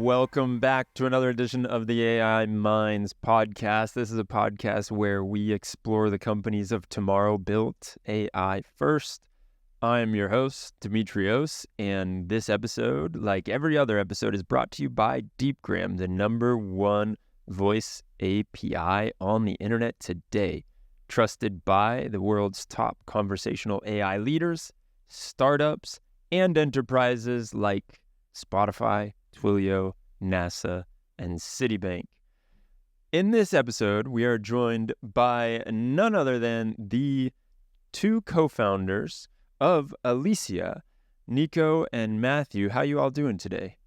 Welcome back to another edition of the AIMinds podcast. This is a podcast where we explore the companies of tomorrow built AI first. I'm your host, Demetrios, and this episode, like every other episode, is brought to you by DeepGram, the #1 voice API on the internet today. Trusted by the world's top conversational AI leaders, startups, and enterprises like Spotify, Twilio, NASA, and Citibank. In this episode, we are joined by none other than the two co-founders of Alicia, Nico and Matthew. How you all doing today?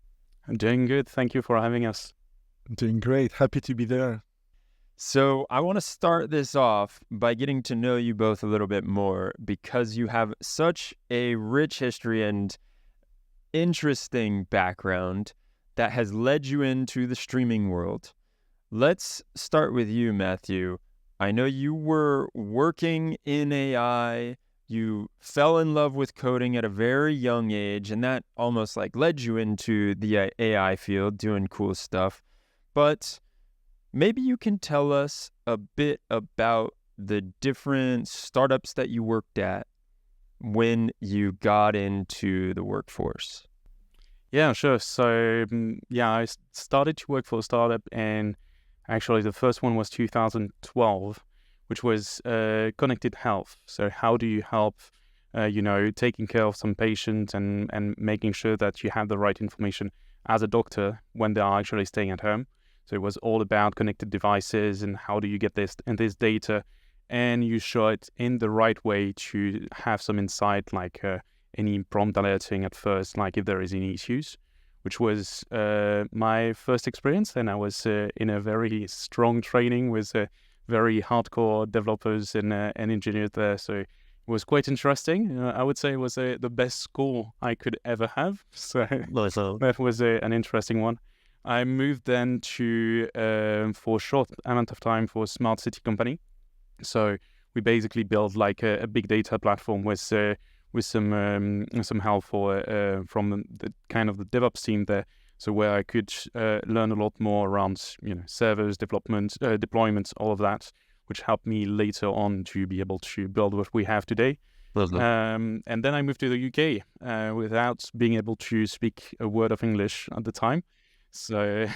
I'm doing good. Thank you for having us. Doing great. Happy to be there. So I want to start this off by getting to know you both a little bit more because you have such a rich history and interesting background that has led you into the streaming world. Let's start with you, Matthew. I know you were working in AI. You fell in love with coding at a very young age, and that almost like led you into the AI field, doing cool stuff. But maybe you can tell us a bit about the different startups that you worked at when you got into the workforce. Yeah, sure. So, I started to work for a startup, and actually the first one was 2012, which was connected health. So how do you help, taking care of some patients and making sure that you have the right information as a doctor when they are actually staying at home. So it was all about connected devices and how do you get this data, and you show it in the right way to have some insight, like any prompt alerting at first, like if there is any issues, which was my first experience. And I was in a very strong training with very hardcore developers and engineers there. So it was quite interesting. I would say it was the best school I could ever have. So that was an interesting one. I moved then to, for a short amount of time, for a smart city company. So we basically built like a big data platform with some help from the kind of the DevOps team there. So where I could learn a lot more around servers, development, deployments, all of that, which helped me later on to be able to build what we have today. And then I moved to the UK without being able to speak a word of English at the time. So,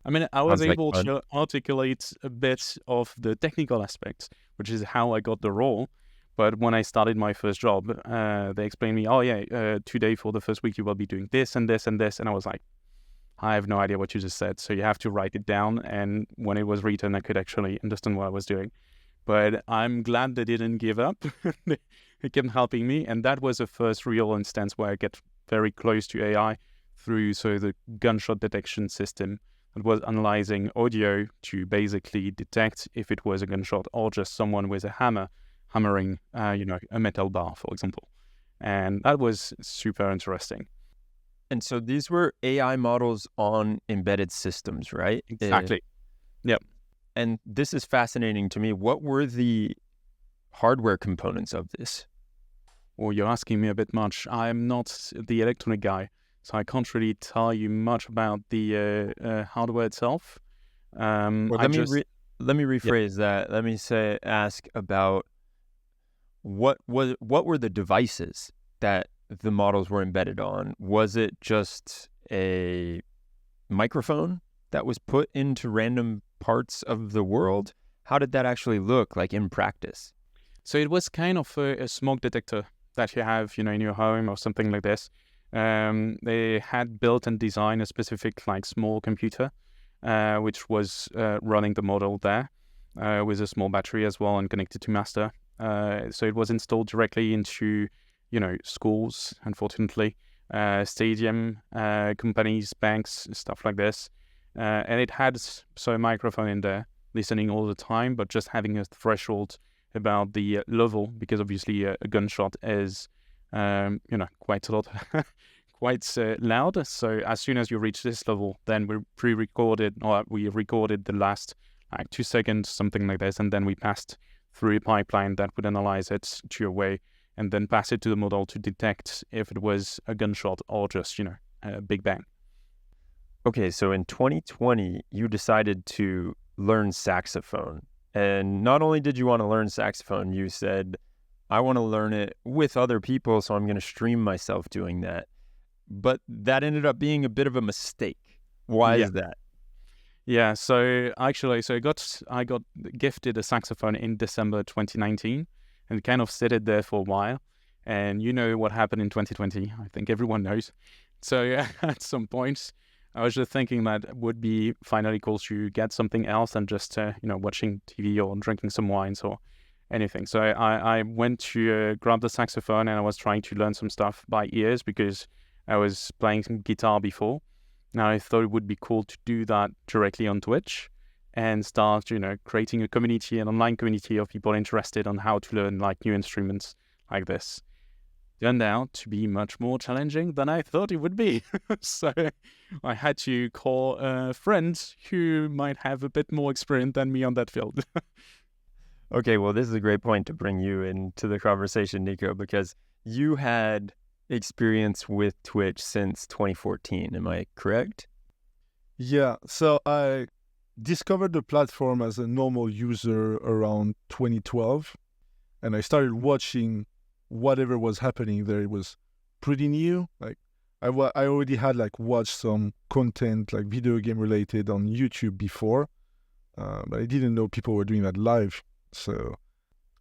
I mean, I was able to articulate a bit of the technical aspects, which is how I got the role. But when I started my first job, they explained me, today for the first week, you will be doing this and this and this. And I was like, I have no idea what you just said. So you have to write it down. And when it was written, I could actually understand what I was doing. But I'm glad they didn't give up. They kept helping me. And that was the first real instance where I get very close to AI through the gunshot detection system that was analyzing audio to basically detect if it was a gunshot or just someone with a hammer hammering, a metal bar, for example. And that was super interesting. And so these were AI models on embedded systems, right? Exactly. Yep. And this is fascinating to me. What were the hardware components of this? Well, you're asking me a bit much. I'm not the electronic guy, so I can't really tell you much about the hardware itself. Let me rephrase that. Let me ask about what were the devices that the models were embedded on? Was it just a microphone that was put into random parts of the world? How did that actually look like in practice? So it was kind of a smoke detector that you have, in your home or something like this. They had built and designed a specific like small computer, which was running the model there with a small battery as well and connected to master. So it was installed directly into, schools, unfortunately, stadium, companies, banks, stuff like this. And it had a microphone in there listening all the time, but just having a threshold about the level, because obviously a gunshot is, quite a lot, quite loud. So as soon as you reach this level, then we recorded the last like 2 seconds, something like this, and then we passed through a pipeline that would analyze it to your way and then pass it to the model to detect if it was a gunshot or just, a big bang. Okay, so in 2020, you decided to learn saxophone. And not only did you want to learn saxophone, you said, I want to learn it with other people, so I'm going to stream myself doing that. But that ended up being a bit of a mistake. Why Yeah. is that? Yeah, so actually, I got gifted a saxophone in December 2019 and kind of sit it there for a while. And you know what happened in 2020. I think everyone knows. So yeah, at some point, I was just thinking that it would be finally cool to get something else than just, watching TV or drinking some wines or anything. So I went to grab the saxophone and I was trying to learn some stuff by ears because I was playing some guitar before. Now I thought it would be cool to do that directly on Twitch and start, creating a community, an online community of people interested on how to learn like new instruments like this. Turned out to be much more challenging than I thought it would be. So I had to call a friend who might have a bit more experience than me on that field. Okay, well, this is a great point to bring you into the conversation, Nico, because you had experience with Twitch since 2014. Am I correct? Yeah, so I discovered the platform as a normal user around 2012, and I started watching whatever was happening there. It was pretty new. Like I already had watched some content like video game related on YouTube before, but I didn't know people were doing that live. So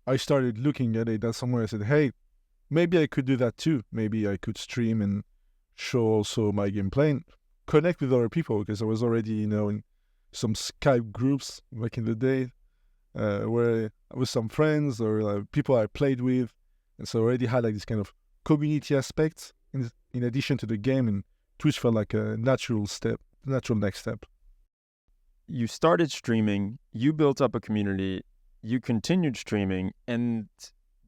I started looking at it, and somewhere I said, hey, maybe I could do that too. Maybe I could stream and show also my gameplay and connect with other people, because I was already, in some Skype groups back in the day where I was some friends or people I played with. And so I already had this kind of community aspect in addition to the game, and Twitch felt like a natural next step. You started streaming, you built up a community, you continued streaming, and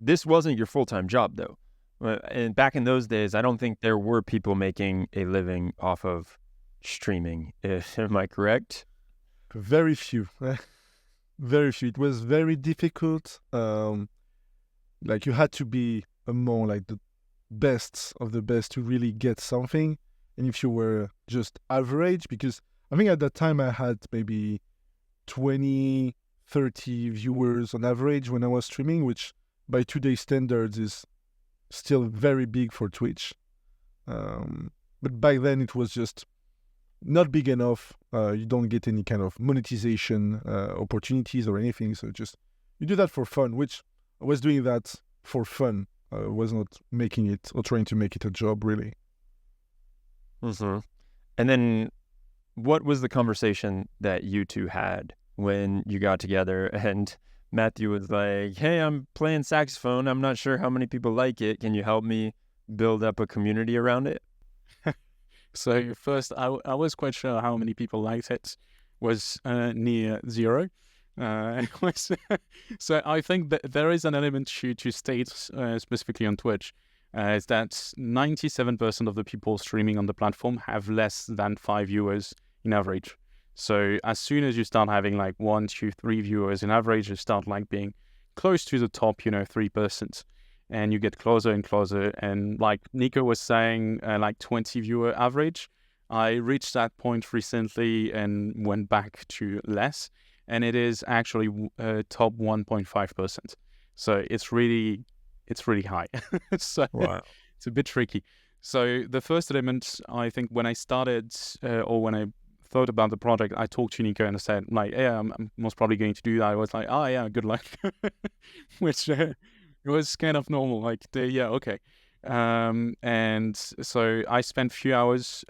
this wasn't your full-time job, though. And back in those days, I don't think there were people making a living off of streaming. Am I correct? Very few. Very few. It was very difficult. You had to be among the best of the best to really get something. And if you were just average, because I think at that time I had maybe 20, 30 viewers on average when I was streaming, which by today's standards is still very big for Twitch. But back then it was just not big enough. You don't get any kind of monetization opportunities or anything. So just you do that for fun, which I was doing that for fun. I was not making it or trying to make it a job, really. Mm-hmm. And then what was the conversation that you two had when you got together and Matthew was like, hey, I'm playing saxophone. I'm not sure how many people like it. Can you help me build up a community around it? So first, I was quite sure how many people liked it was near zero. So I think that there is an element to state specifically on Twitch, is that 97% of the people streaming on the platform have less than 5 viewers in average. So as soon as you start having 1, 2, 3 viewers in average, you start being close to the top, 3%. And you get closer and closer. And like Nico was saying, 20 viewer average, I reached that point recently and went back to less. And it is actually top 1.5%. So it's really high. So wow. It's a bit tricky. So the first element, I think when I started or when I thought about the project, I talked to Nico and I said, yeah, I'm most probably going to do that. I was like, oh yeah, good luck. Which it was kind of normal, yeah, okay. And so I spent a few hours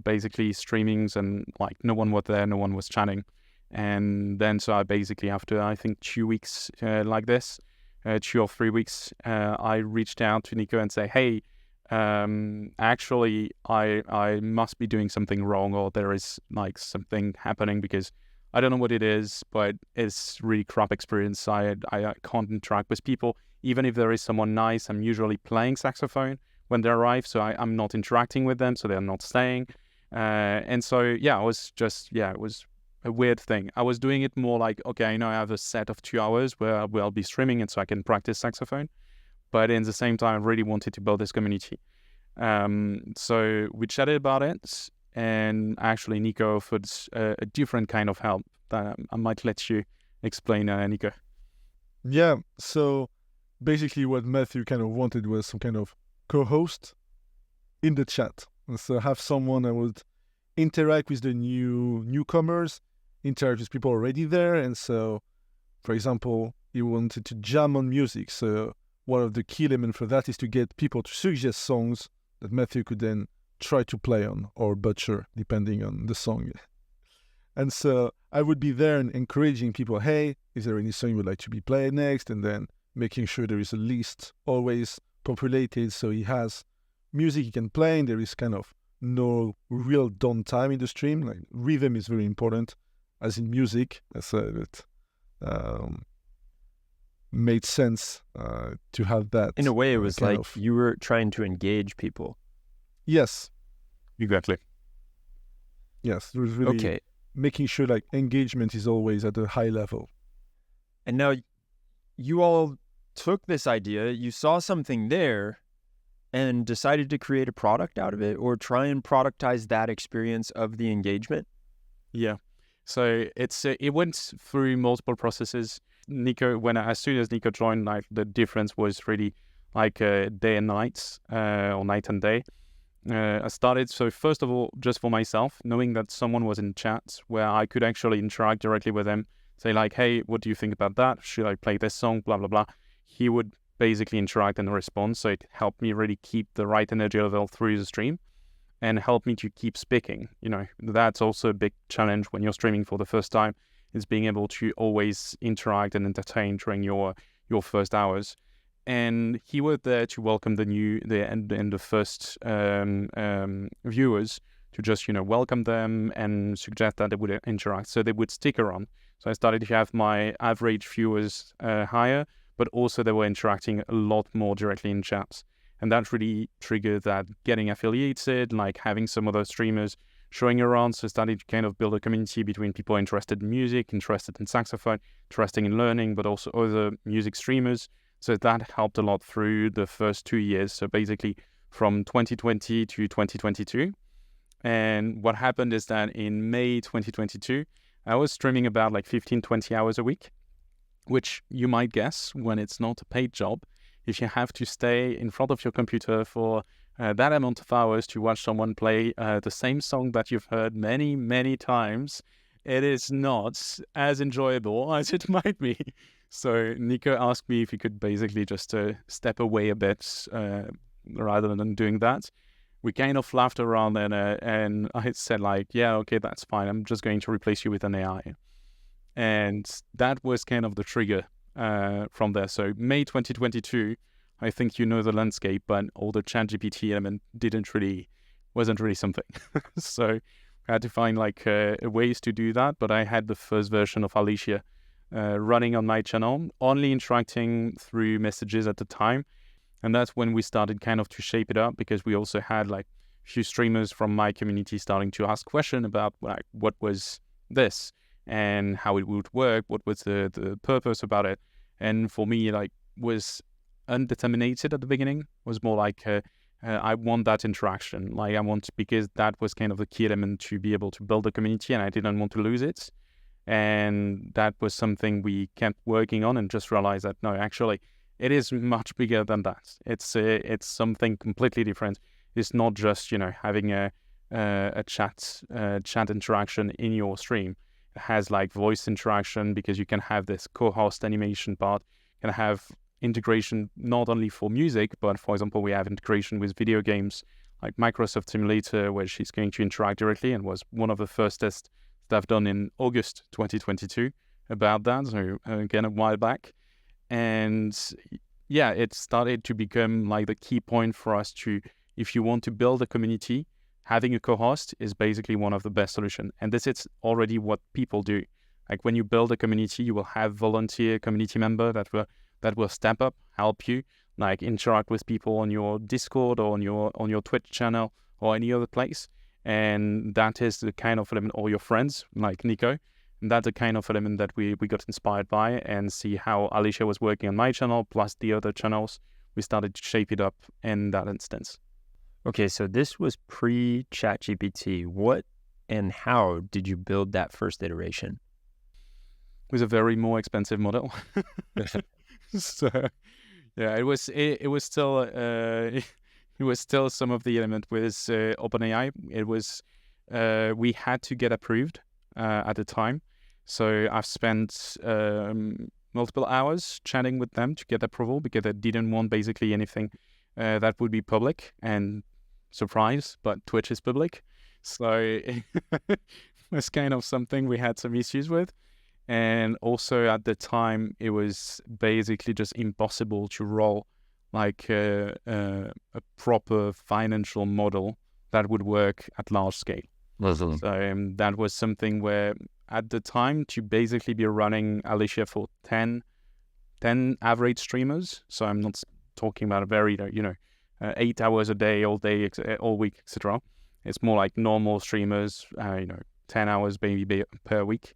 basically streamings and no one was there, no one was chatting. And then so I basically, after I think 2 weeks like this, 2 or 3 weeks, I reached out to Nico and say, hey, actually I must be doing something wrong, or there is something happening, because I don't know what it is, but it's really crap experience. I can't interact with people. Even if there is someone nice, I'm usually playing saxophone when they arrive, so I'm not interacting with them, so they're not staying. And so, yeah, it was a weird thing. I was doing it more okay, I know I have a set of 2 hours where I'll be streaming, and so I can practice saxophone. But in the same time, I really wanted to build this community. So we chatted about it, and actually Nico offered a different kind of help that I might let you explain, Nico. Yeah, so basically what Matthew kind of wanted was some kind of co-host in the chat. And so have someone that would interact with the newcomers, interact with people already there. And so, for example, he wanted to jam on music. So one of the key elements for that is to get people to suggest songs that Matthew could then try to play on or butcher, depending on the song. And so I would be there and encouraging people, hey, is there any song you would like to be played next? And then making sure there is a list always populated so he has music he can play and there is kind of no real downtime in the stream. Like rhythm is very important, as in music. So it made sense to have that. In a way, it was like you were trying to engage people. Yes. Exactly. Yes, there was really making sure like engagement is always at a high level. And now you all took this idea, you saw something there and decided to create a product out of it or try and productize that experience of the engagement? Yeah. So it went through multiple processes. Nico, as soon as Nico joined, like the difference was really like day and night, or night and day. I started, so first of all, just for myself, knowing that someone was in chat where I could actually interact directly with him, say like, hey, what do you think about that? Should I play this song? Blah, blah, blah. He would basically interact and respond. So it helped me really keep the right energy level through the stream and help me to keep speaking. You know, that's also a big challenge when you're streaming for the first time, is being able to always interact and entertain during your first hours. And he was there to welcome the first viewers, to just, welcome them and suggest that they would interact, so they would stick around. So I started to have my average viewers higher, but also they were interacting a lot more directly in chats. And that really triggered that getting affiliated, like having some other streamers showing around. So I started to kind of build a community between people interested in music, interested in saxophone, interested in learning, but also other music streamers. So that helped a lot through the first 2 years. So basically from 2020 to 2022. And what happened is that in May 2022, I was streaming about like 15, 20 hours a week, which you might guess, when it's not a paid job, if you have to stay in front of your computer for that amount of hours to watch someone play the same song that you've heard many, many times, it is not as enjoyable as it might be. So Nico asked me if he could basically just step away a bit rather than doing that. We kind of laughed around and I said like, yeah, okay, that's fine. I'm just going to replace you with an AI. And that was kind of the trigger from there. So May 2022, I think you know the landscape, but all the ChatGPT element wasn't really something. So I had to find like ways to do that. But I had the first version of Alicia running on my channel, only interacting through messages at the time. And that's when we started kind of to shape it up, because we also had like a few streamers from my community starting to ask questions about like what was this and how it would work, what was the purpose about it. And for me, like, was undetermined at the beginning, was more like I want that interaction. Like because that was kind of the key element to be able to build a community, and I didn't want to lose it. And that was something we kept working on, and just realized that no, actually, it is much bigger than that. It's something completely different. It's not just having a chat interaction in your stream. It has like voice interaction, because you can have this co-host animation part. You can have integration not only for music, but for example, we have integration with video games like Microsoft Simulator, where she's going to interact directly, and was one of the first tests that I've done in August 2022 about that. So again, a while back. And yeah, it started to become like the key point for us to, if you want to build a community, having a co-host is basically one of the best solutions. And this is already what people do. Like when you build a community, you will have volunteer community member that will step up, help you, like interact with people on your Discord or on your Twitch channel or any other place. And that is the kind of element, or your friends like Nico. And that's the kind of element that we got inspired by, and see how Alicia was working on my channel plus the other channels. We started to shape it up in that instance. Okay, so this was pre-ChatGPT. What and how did you build that first iteration? With a very more expensive model. So yeah, it was still it was still some of the element with OpenAI. It was we had to get approved at the time. So I've spent multiple hours chatting with them to get approval because they didn't want basically anything that would be public. And surprise, but Twitch is public. So it was kind of something we had some issues with. And also at the time, it was basically just impossible to roll like a proper financial model that would work at large scale. Listen. So that was something where at the time to basically be running Alicia for 10 average streamers. So I'm not talking about a very, 8 hours a day, all day, all week, etc. It's more like normal streamers, 10 hours maybe per week.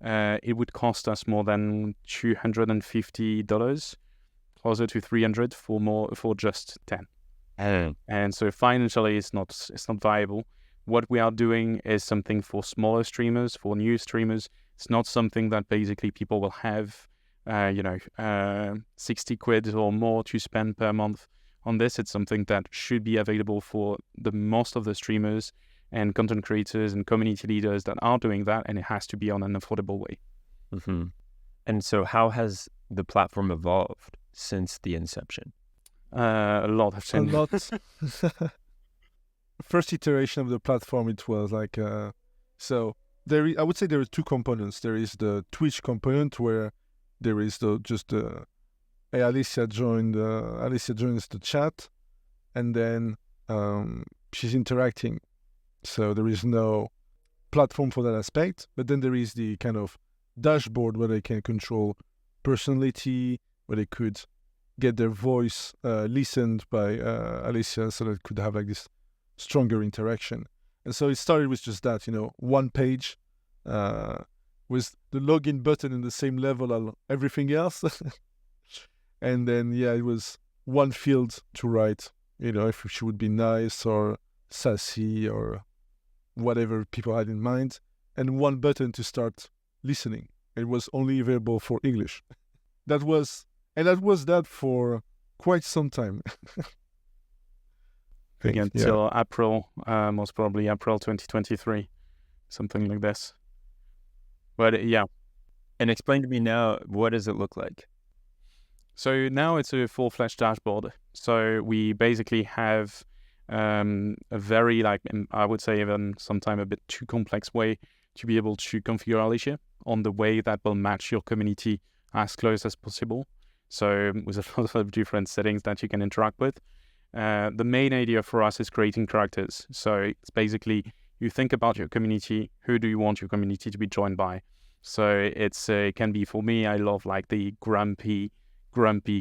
It would cost us more than $250, closer to $300 for just 10. And so financially, it's not viable. What we are doing is something for smaller streamers, for new streamers. It's not something that basically people will have, 60 quid or more to spend per month on this. It's something that should be available for the most of the streamers and content creators and community leaders that are doing that, and it has to be on an affordable way. Mm-hmm. And so how has the platform evolved since the inception? A lot has changed. A lot. First iteration of the platform, it was like, so I would say there are two components. There is the Twitch component where there is hey, Alicia joins the chat, and then she's interacting. So there is no platform for that aspect, but then there is the kind of dashboard where they can control personality, where they could get their voice listened by Alicia, so that it could have like this stronger interaction. And so it started with just that, one page with the login button in the same level as everything else. And then, it was one field to write, if she would be nice or sassy or whatever people had in mind, and one button to start listening. It was only available for English. That was that for quite some time. Again, till April, most probably April 2023, something like this. But yeah. And explain to me now, what does it look like? So now it's a full-fledged dashboard. So we basically have a very, I would say even sometimes a bit too complex way to be able to configure Alicia on the way that will match your community as close as possible. So with a lot of different settings that you can interact with. The main idea for us is creating characters. So it's basically, you think about your community, who do you want your community to be joined by? So it can be, for me, I love like the grumpy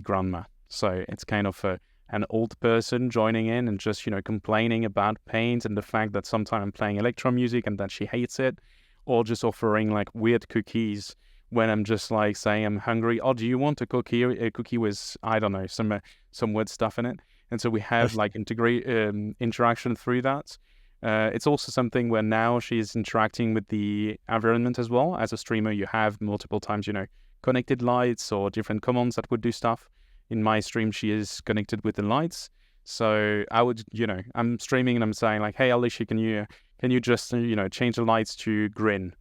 grandma. So it's kind of an old person joining in and just, complaining about pains and the fact that sometimes I'm playing electro music and that she hates it, or just offering like weird cookies when I'm just like saying I'm hungry. Oh, do you want a cookie with, I don't know, some weird stuff in it? And so we have like interaction through that. It's also something where now she's interacting with the environment as well. As a streamer, you have multiple times, connected lights or different commands that would do stuff. In my stream, she is connected with the lights. So I would, I'm streaming and I'm saying like, hey, Alicia, can you just, change the lights to green?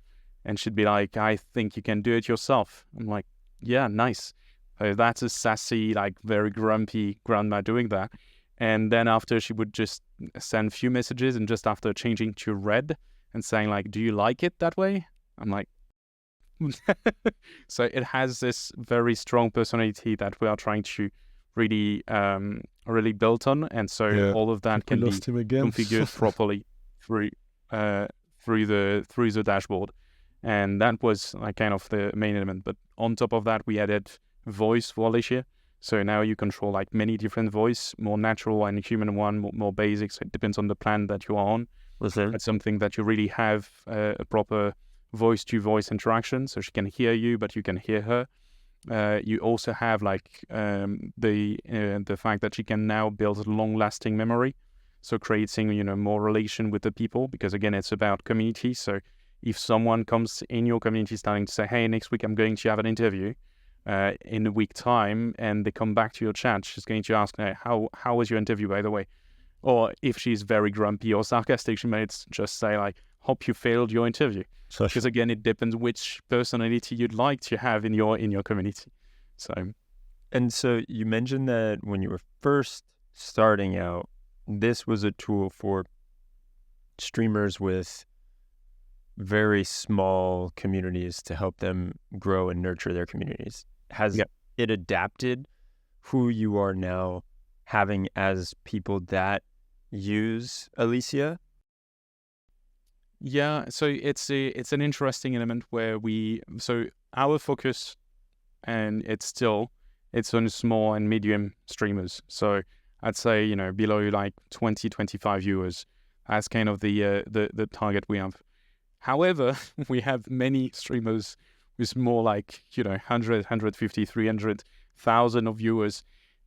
And she'd be like, I think you can do it yourself. I'm like, yeah, nice. That's a sassy, like very grumpy grandma doing that. And then after, she would just send a few messages, and just after changing to red and saying like, do you like it that way? I'm like, so it has this very strong personality that we are trying to really build on. And so all of that can be configured properly through the dashboard. And that was like kind of the main element. But on top of that, we added voice for Alicia. So now you control like many different voice, more natural and human one, more basic. So it depends on the plan that you are on. It's something that you really have a proper voice-to-voice interaction. So she can hear you, but you can hear her. You also have like the fact that she can now build long-lasting memory. So creating, more relation with the people, because again, it's about community. So if someone comes in your community starting to say, hey, next week I'm going to have an interview in a week time, and they come back to your chat, she's going to ask, hey, how was your interview, by the way? Or if she's very grumpy or sarcastic, she might just say like, hope you failed your interview. Because again, it depends which personality you'd like to have in your community. And so you mentioned that when you were first starting out, this was a tool for streamers with very small communities to help them grow and nurture their communities. Has it adapted who you are now having as people that use Alicia? Yeah, so it's an interesting element where our focus, and it's on small and medium streamers. So I'd say, below like 20, 25 viewers as kind of the target we have. However, we have many streamers with more like, 100, 150, 300,000 of viewers.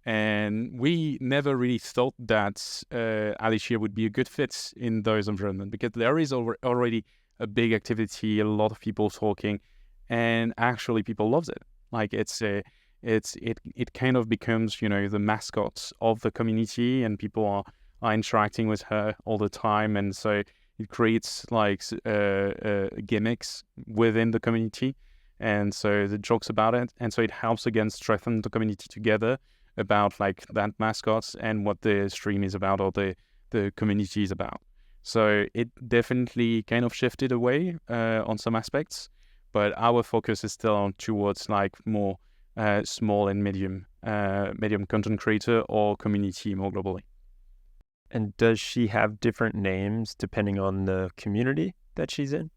And we never really thought that Alicia would be a good fit in those environments, because there is already a big activity, a lot of people talking, and actually people loves it. Like it kind of becomes, the mascot of the community, and people are interacting with her all the time. And so it creates like gimmicks within the community. And so the jokes about it. And so it helps again strengthen the community together about like that mascots and what the stream is about, or the community is about. So it definitely kind of shifted away on some aspects, but our focus is still towards like more small and medium content creator or community more globally. And does she have different names depending on the community that she's in?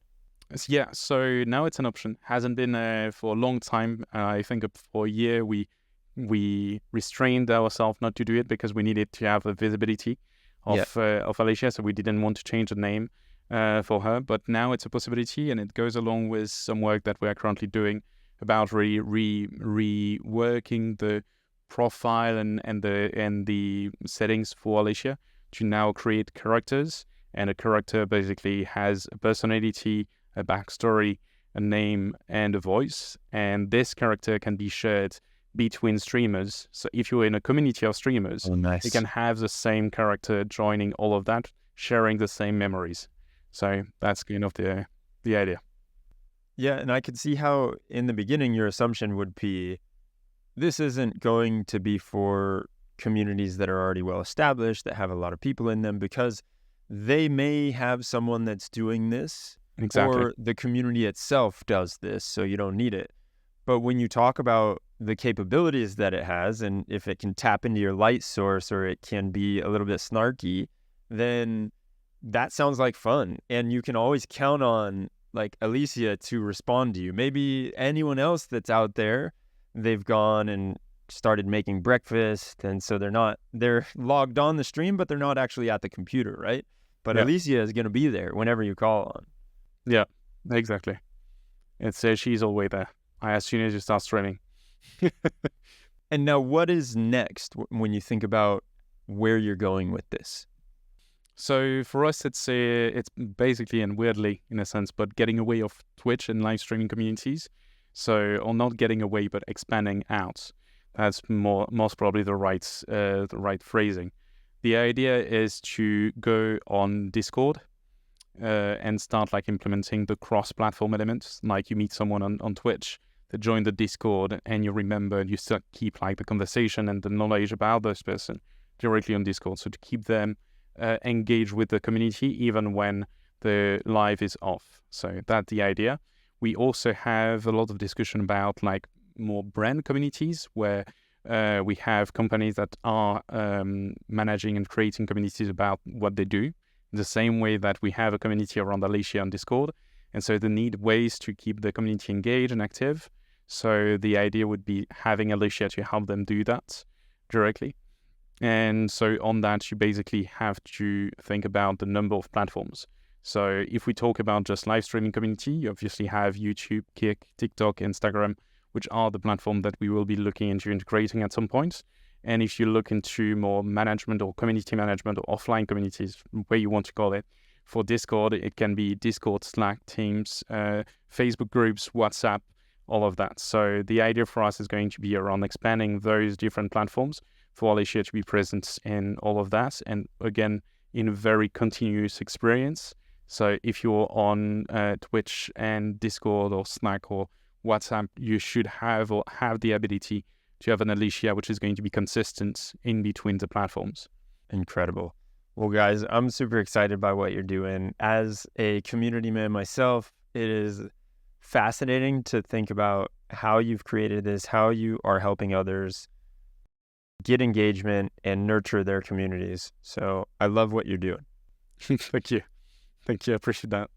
Yeah, so now it's an option. Hasn't been for a long time. I think for a year we restrained ourselves not to do it because we needed to have a visibility of Alicia, so we didn't want to change the name for her. But now it's a possibility, and it goes along with some work that we are currently doing about reworking the profile and the settings for Alicia to now create characters. And a character basically has a personality, a backstory, a name, and a voice. And this character can be shared between streamers. So if you're in a community of streamers, you can have the same character joining all of that, sharing the same memories. So that's kind of the idea. Yeah, and I could see how in the beginning your assumption would be this isn't going to be for communities that are already well established, that have a lot of people in them, because they may have someone that's doing this, or the community itself does this, so you don't need it. But when you talk about the capabilities that it has, and if it can tap into your light source, or it can be a little bit snarky, then that sounds like fun. And you can always count on like Alicia to respond to you. Maybe anyone else that's out there, they've gone and started making breakfast, and so they're logged on the stream, but they're not actually at the computer, right? But Alicia is going to be there whenever you call on. Yeah, exactly. It's she's always there as soon as you start streaming. And now what is next when you think about where you're going with this? So for us, it's basically, and weirdly in a sense, but getting away of Twitch and live streaming communities. So, or not getting away, but expanding out. That's most probably the right phrasing. The idea is to go on Discord and start like implementing the cross-platform elements. Like you meet someone on Twitch, they join the Discord, and you remember, and you still keep like the conversation and the knowledge about this person directly on Discord. So to keep them engaged with the community even when the live is off. So that's the idea. We also have a lot of discussion about like more brand communities where we have companies that are managing and creating communities about what they do, in the same way that we have a community around Alicia on Discord. And so they need ways to keep the community engaged and active. So the idea would be having Alicia to help them do that directly. And so on that, you basically have to think about the number of platforms. So if we talk about just live streaming community, you obviously have YouTube, Kick, TikTok, Instagram, which are the platform that we will be looking into integrating at some point. And if you look into more management or community management or offline communities, where you want to call it, for Discord, it can be Discord, Slack, Teams, Facebook groups, WhatsApp, all of that. So the idea for us is going to be around expanding those different platforms for Alicia to be present in all of that. And again, in a very continuous experience. So if you're on Twitch and Discord or Slack or WhatsApp, you should have the ability to have an Alicia, which is going to be consistent in between the platforms. Incredible. Well, guys, I'm super excited by what you're doing. As a community man myself, it is fascinating to think about how you've created this, how you are helping others get engagement and nurture their communities. So I love what you're doing. Thank you. I appreciate that.